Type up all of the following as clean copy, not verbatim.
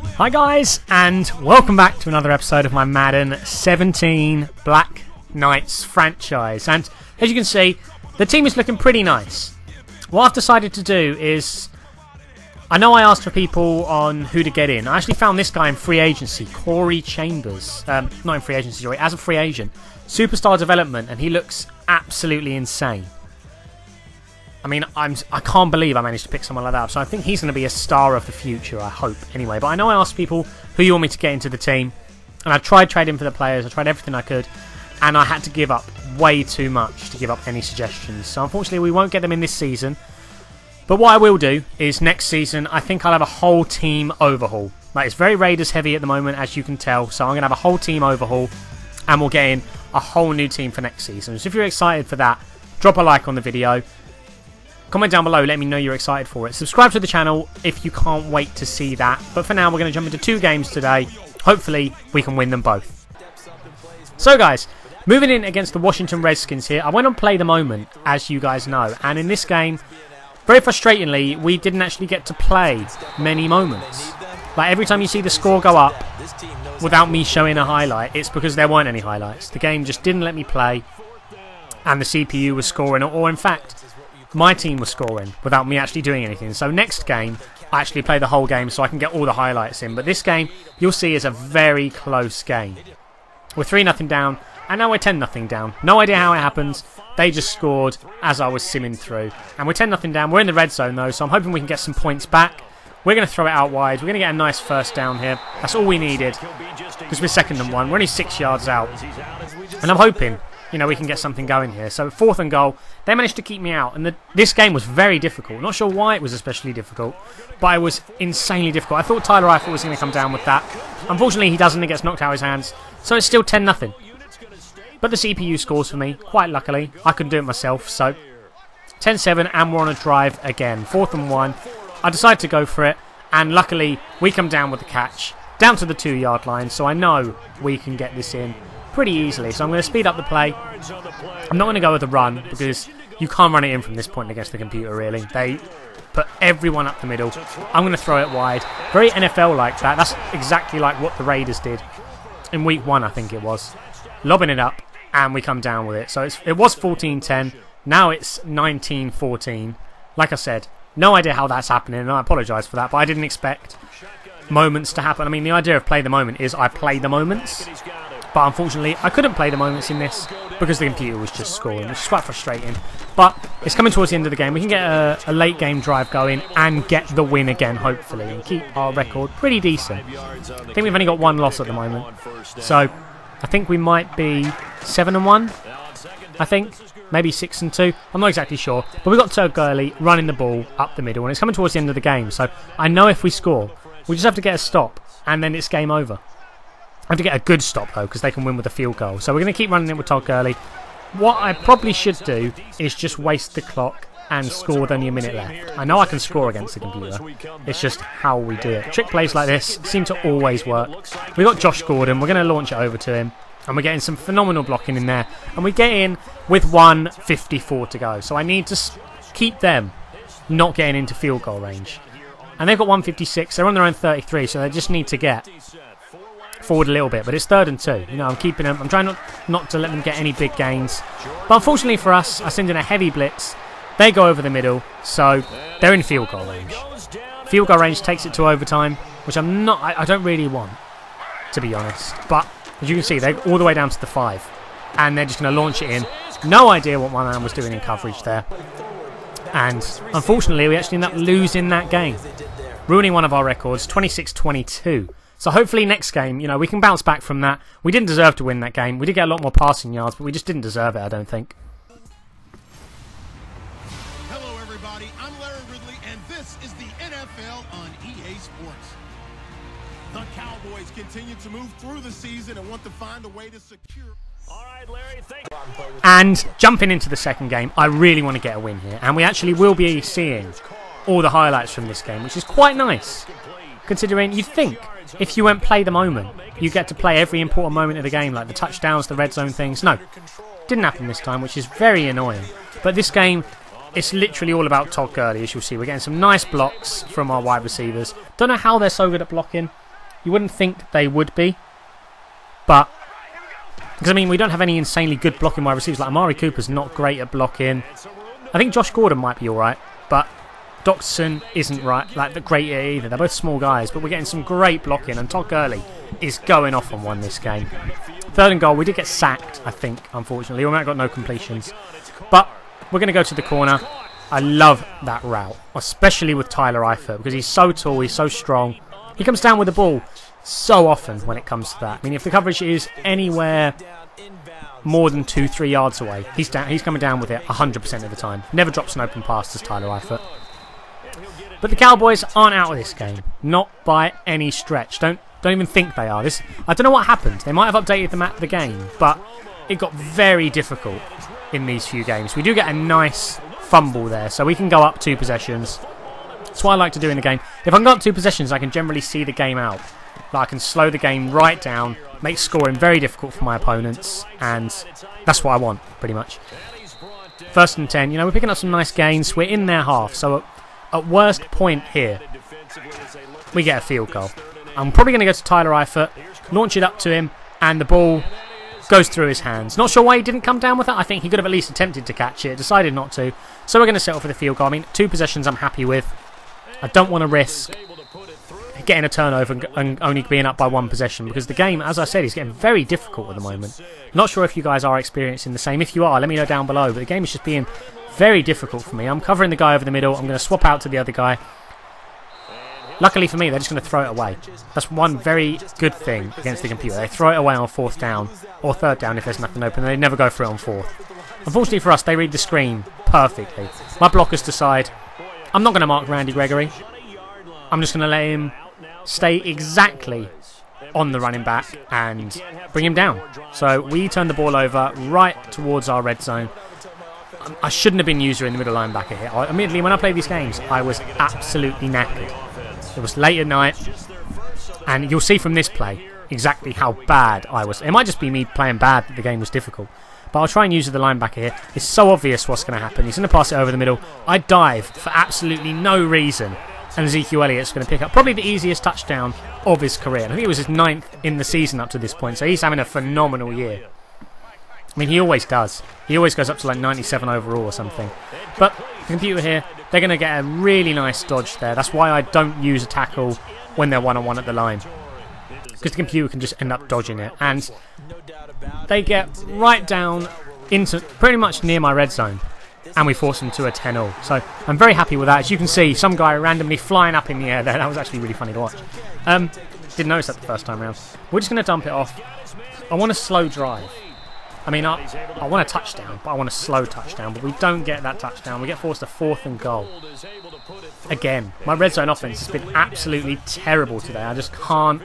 Hi guys, and welcome back to another episode of my Madden 17 Black Knights franchise. And as you can see, the team is looking pretty nice. What I've decided to do is, I know I asked for people on who to get in. I actually found this guy in free agency, Corey Chambers. Not in free agency, sorry, as a free agent. Superstar development, and he looks absolutely insane. I mean, I can't believe I managed to pick someone like that. So I think he's going to be a star of the future, I hope, anyway. But I know I asked people who you want me to get into the team. And I tried trading for the players. I tried everything I could. And I had to give up way too much to give up any suggestions. So unfortunately, we won't get them in this season. But what I will do is next season, I think I'll have a whole team overhaul. Like, it's very Raiders heavy at the moment, as you can tell. So I'm going to have a whole team overhaul. And we'll get in a whole new team for next season. So if you're excited for that, drop a like on the video. Comment down below, let me know you're excited for it. Subscribe to the channel if you can't wait to see that. But for now, we're going to jump into 2 games today. Hopefully, we can win them both. So guys, moving in against the Washington Redskins here. I went on Play the Moment, as you guys know. And in this game, very frustratingly, we didn't actually get to play many moments. Like, every time you see the score go up, without me showing a highlight, it's because there weren't any highlights. The game just didn't let me play. And the CPU was scoring, or in fact, my team was scoring without me actually doing anything. So next game, I actually play the whole game so I can get all the highlights in. But this game, you'll see, is a very close game. We're 3-0 down, and now we're 10-0 down. No idea how it happens. They just scored as I was simming through. And we're 10-0 down. We're in the red zone, though, so I'm hoping we can get some points back. We're going to throw it out wide. We're going to get a nice first down here. That's all we needed, because we're 2nd and 1. We're only 6 yards out. And I'm hoping, you know, we can get something going here. So 4th and goal. They managed to keep me out. And this game was very difficult. Not sure why it was especially difficult, but it was insanely difficult. I thought Tyler Eifert was going to come down with that. Unfortunately, he doesn't. It gets knocked out of his hands. So it's still 10-0. But the CPU scores for me, quite luckily. I couldn't do it myself. So 10-7, and we're on a drive again. 4th and 1. I decided to go for it. And luckily, we come down with the catch. Down to the 2-yard line. So I know we can get this in pretty easily. So I'm going to speed up the play. I'm not going to go with a run, because you can't run it in from this point against the computer, really. They put everyone up the middle. I'm going to throw it wide. Very NFL like that. That's exactly like what the Raiders did in week 1, I think it was. Lobbing it up, and we come down with it. So it was 14-10. Now it's 19-14. Like I said, no idea how that's happening, and I apologise for that, but I didn't expect moments to happen. I mean, the idea of play the moment is I play the moments. But unfortunately, I couldn't play the moments in this because the computer was just scoring, which is quite frustrating. But it's coming towards the end of the game. We can get a late game drive going and get the win again, hopefully, and keep our record pretty decent. I think we've only got 1 loss at the moment. So I think we might be 7-1, I think. Maybe 6-2. I'm not exactly sure. But we've got Todd Gurley running the ball up the middle, and it's coming towards the end of the game. So I know if we score, we just have to get a stop, and then it's game over. I have to get a good stop, though, because they can win with a field goal. So we're going to keep running it with Todd Gurley. What I probably should do is just waste the clock and score with only a minute left. I know I can score against the computer. It's just how we do it. Trick plays like this seem to always work. We've got Josh Gordon. We're going to launch it over to him. And we're getting some phenomenal blocking in there. And we get in with 1:54 to go. So I need to keep them not getting into field goal range. And they've got 1:56. They're on their own 33, so they just need to get forward a little bit, but it's 3rd and 2. You know, I'm keeping them. I'm trying not to let them get any big gains. But unfortunately for us, I send in a heavy blitz. They go over the middle, so they're in field goal range. Field goal range takes it to overtime, which I don't really want, to be honest. But as you can see, they're all the way down to the 5, and they're just going to launch it in. No idea what my man was doing in coverage there. And unfortunately, we actually end up losing that game, ruining one of our records, 26-22. So hopefully next game, you know, we can bounce back from that. We didn't deserve to win that game. We did get a lot more passing yards, but we just didn't deserve it, I don't think. Hello, everybody. I'm Larry Ridley, and this is the NFL on EA Sports. The Cowboys continue to move through the season and want to find a way to secure... All right, Larry, thank you. And jumping into the second game, I really want to get a win here. And we actually will be seeing all the highlights from this game, which is quite nice. Considering you'd think if you went play the moment, you get to play every important moment of the game, like the touchdowns, the red zone things. No, didn't happen this time, which is very annoying. But this game, it's literally all about Todd Gurley, as you'll see. We're getting some nice blocks from our wide receivers. Don't know how they're so good at blocking. You wouldn't think they would be. But, because I mean, we don't have any insanely good blocking wide receivers. Like Amari Cooper's not great at blocking. I think Josh Gordon might be alright, but Doxson isn't great either. They're both small guys, but we're getting some great blocking, and Todd Gurley is going off on one this game. 3rd and goal. We did get sacked, I think, unfortunately. We might have got no completions. But we're going to go to the corner. I love that route, especially with Tyler Eifert, because he's so tall, he's so strong. He comes down with the ball so often when it comes to that. I mean, if the coverage is anywhere more than 2-3 yards away, he's coming down with it 100% of the time. Never drops an open pass as Tyler Eifert. But the Cowboys aren't out of this game, not by any stretch. Don't even think they are. I don't know what happened. They might have updated the game, but it got very difficult in these few games. We do get a nice fumble there, so we can go up 2 possessions. That's what I like to do in the game. If I can go up 2 possessions, I can generally see the game out. Like, I can slow the game right down, make scoring very difficult for my opponents, and that's what I want, pretty much. 1st and 10. You know, we're picking up some nice gains. We're in their half, so at worst point here, we get a field goal. I'm probably going to go to Tyler Eifert, launch it up to him, and the ball goes through his hands. Not sure why he didn't come down with it. I think he could have at least attempted to catch it, decided not to. So we're going to settle for the field goal. I mean, 2 possessions I'm happy with. I don't want to risk getting a turnover and only being up by 1 possession, because the game, as I said, is getting very difficult at the moment. Not sure if you guys are experiencing the same. If you are, let me know down below. But the game is just being very difficult for me. I'm covering the guy over the middle. I'm going to swap out to the other guy. Luckily for me, they're just going to throw it away. That's one very good thing against the computer. They throw it away on 4th down or 3rd down if there's nothing open. They never go for it on 4th. Unfortunately for us, they read the screen perfectly. My blockers decide, I'm not going to mark Randy Gregory. I'm just going to let him stay exactly on the running back and bring him down. So we turn the ball over right towards our red zone. I shouldn't have been user in the middle linebacker here. Admittedly, when I play these games, I was absolutely knackered. It was late at night, and you'll see from this play exactly how bad I was. It might just be me playing bad that the game was difficult. But I'll try and use the linebacker here. It's so obvious what's going to happen. He's going to pass it over the middle. I dive for absolutely no reason. And Ezekiel Elliott's going to pick up probably the easiest touchdown of his career. I think it was his 9th in the season up to this point. So he's having a phenomenal year. I mean, he always does. He always goes up to like 97 overall or something. But the computer here, they're going to get a really nice dodge there. That's why I don't use a tackle when they're one-on-one at the line. Because the computer can just end up dodging it. And they get right down into pretty much near my red zone. And we force them to a 10-0. So I'm very happy with that. As you can see, some guy randomly flying up in the air there. That was actually really funny to watch. Didn't notice that the first time around. We're just going to dump it off. I want a slow drive. I mean, I want a touchdown, but I want a slow touchdown. But we don't get that touchdown. We get forced to 4th and goal. Again, my red zone offense has been absolutely terrible today. I just can't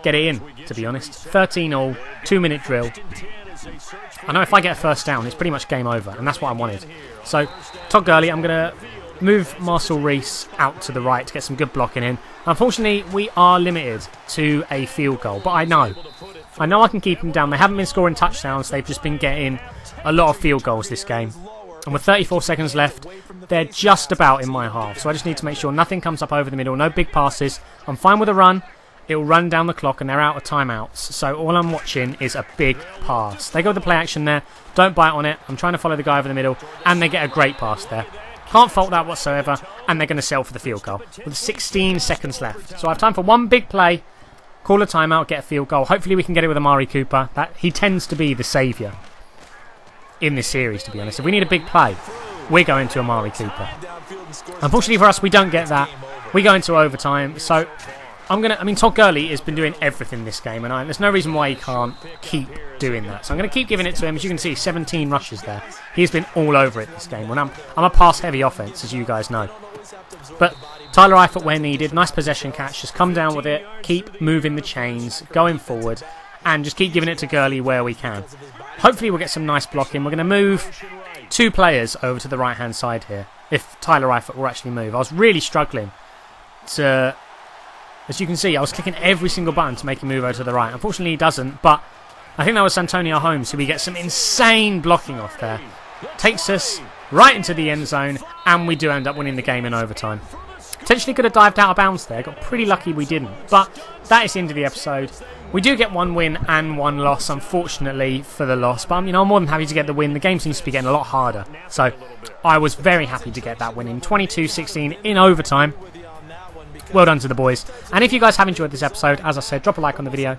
get it in, to be honest. 13-0, 2-minute drill. I know if I get a 1st down, it's pretty much game over, and that's what I wanted. So, Todd Gurley, I'm going to move Marcel Reese out to the right to get some good blocking in. Unfortunately, we are limited to a field goal, but I know I can keep them down. They haven't been scoring touchdowns. They've just been getting a lot of field goals this game. And with 34 seconds left, they're just about in my half. So I just need to make sure nothing comes up over the middle. No big passes. I'm fine with a run. It'll run down the clock and they're out of timeouts. So all I'm watching is a big pass. They go with the play action there. Don't bite on it. I'm trying to follow the guy over the middle. And they get a great pass there. Can't fault that whatsoever. And they're going to settle for the field goal with 16 seconds left. So I have time for one big play. Call a timeout, get a field goal. Hopefully we can get it with Amari Cooper. He tends to be the saviour in this series, to be honest. If we need a big play, we're going to Amari Cooper. Unfortunately for us, we don't get that. We go into overtime. So Todd Gurley has been doing everything this game, and there's no reason why he can't keep doing that. So I'm going to keep giving it to him. As you can see, 17 rushes there. He's been all over it this game. When I'm a pass-heavy offense, as you guys know. But Tyler Eifert, where needed, nice possession catch. Just come down with it, keep moving the chains, going forward, and just keep giving it to Gurley where we can. Hopefully we'll get some nice blocking. We're going to move 2 players over to the right-hand side here, if Tyler Eifert will actually move. I was really struggling to... As you can see, I was clicking every single button to make him move over to the right. Unfortunately, he doesn't, but I think that was Santonio Holmes, who we get some insane blocking off there. Takes us right into the end zone, and we do end up winning the game in overtime. Potentially could have dived out of bounds there. Got pretty lucky we didn't. But that is the end of the episode. We do get 1 win and 1 loss, unfortunately for the loss. But I'm more than happy to get the win. The game seems to be getting a lot harder. So I was very happy to get that win in 22-16 in overtime. Well done to the boys. And if you guys have enjoyed this episode, as I said, drop a like on the video.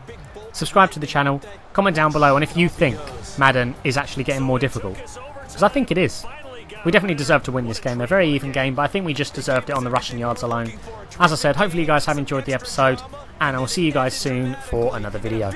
Subscribe to the channel. Comment down below on if you think Madden is actually getting more difficult. Because I think it is. We definitely deserve to win this game. They're a very even game, but I think we just deserved it on the rushing yards alone. As I said, hopefully you guys have enjoyed the episode, and I will see you guys soon for another video.